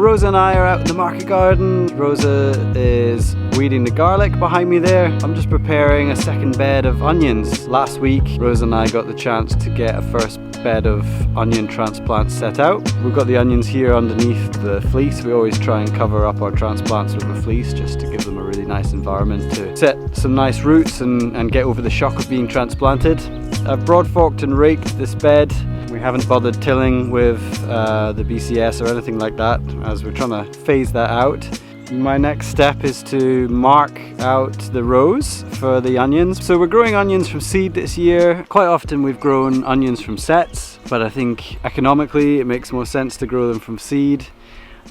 Rosa and I are out in the market garden. Rosa is weeding the garlic behind me there. I'm just preparing a second bed of onions. Last week, Rosa and I got the chance to get a first bed of onion transplants set out. We've got the onions here underneath the fleece. We always try and cover up our transplants with a fleece just to give them a really nice environment to set some nice roots and get over the shock of being transplanted. I've broad forked and raked this bed. We haven't bothered tilling with the BCS or anything like that, as we're trying to phase that out. My next step is to mark out the rows for the onions. So we're growing onions from seed this year. Quite often we've grown onions from sets, but I think economically it makes more sense to grow them from seed,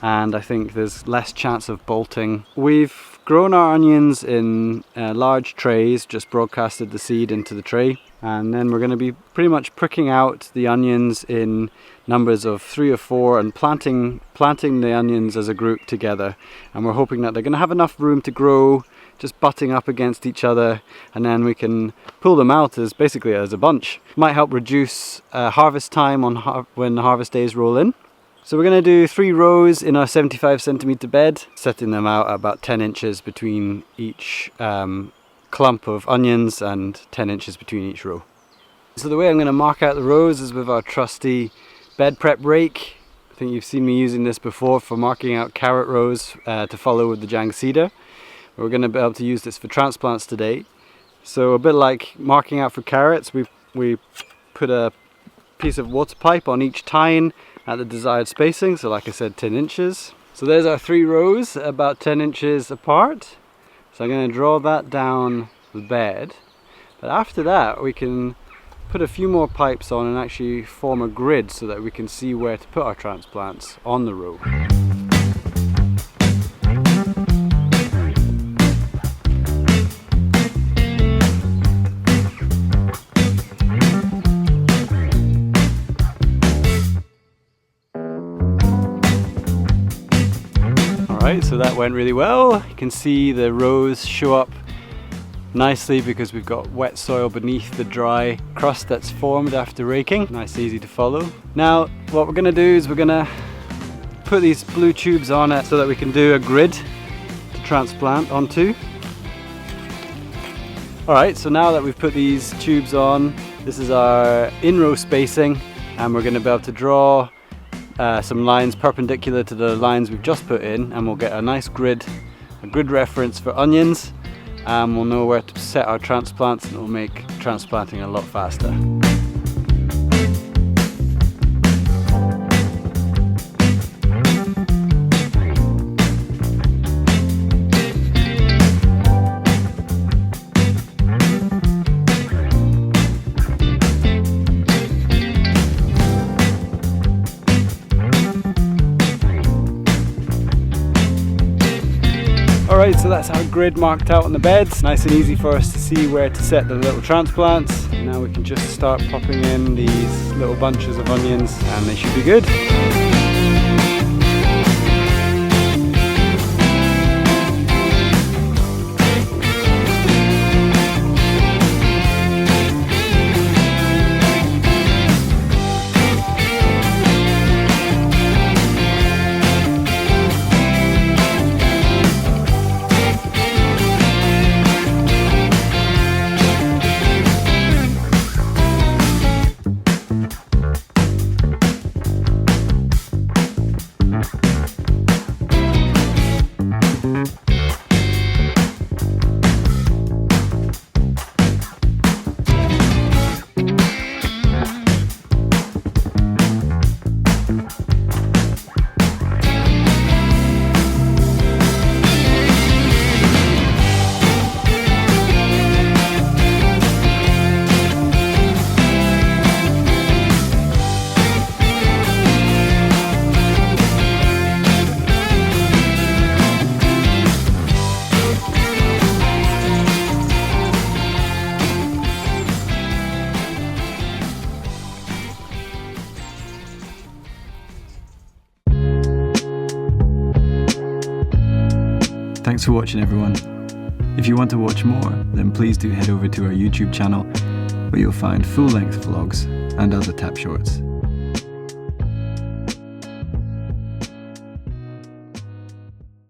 and I think there's less chance of bolting. We've grown our onions in large trays, just broadcasted the seed into the tray, and then we're going to be pretty much pricking out the onions in numbers of 3 or 4 and planting the onions as a group together, and we're hoping that they're going to have enough room to grow, just butting up against each other, and then we can pull them out as basically as a bunch. Might help reduce harvest time on when the harvest days roll in. So we're going to do 3 rows in our 75 centimeter bed, setting them out at about 10 inches between each clump of onions and 10 inches between each row. So the way I'm going to mark out the rows is with our trusty bed prep rake. I think you've seen me using this before for marking out carrot rows to follow with the Jang cedar. We're going to be able to use this for transplants today. So a bit like marking out for carrots, we put a piece of water pipe on each tine at the desired spacing, so like I said, 10 inches. So there's our 3 rows, about 10 inches apart. So I'm going to draw that down the bed. But after that, we can put a few more pipes on and actually form a grid so that we can see where to put our transplants on the row. Alright, so that went really well. You can see the rows show up nicely because we've got wet soil beneath the dry crust that's formed after raking. Nice, easy to follow. Now what we're going to do is we're going to put these blue tubes on it so that we can do a grid to transplant onto. Alright, so now that we've put these tubes on, this is our in-row spacing, and we're going to be able to draw some lines perpendicular to the lines we've just put in, and we'll get a nice grid, a grid reference for onions. We'll know where to set our transplants, and it will make transplanting a lot faster. Alright, so that's our grid marked out on the beds. Nice and easy for us to see where to set the little transplants. Now we can just start popping in these little bunches of onions and they should be good. Thanks for watching, everyone. If you want to watch more, then please do head over to our YouTube channel, where you'll find full-length vlogs and other tap shorts.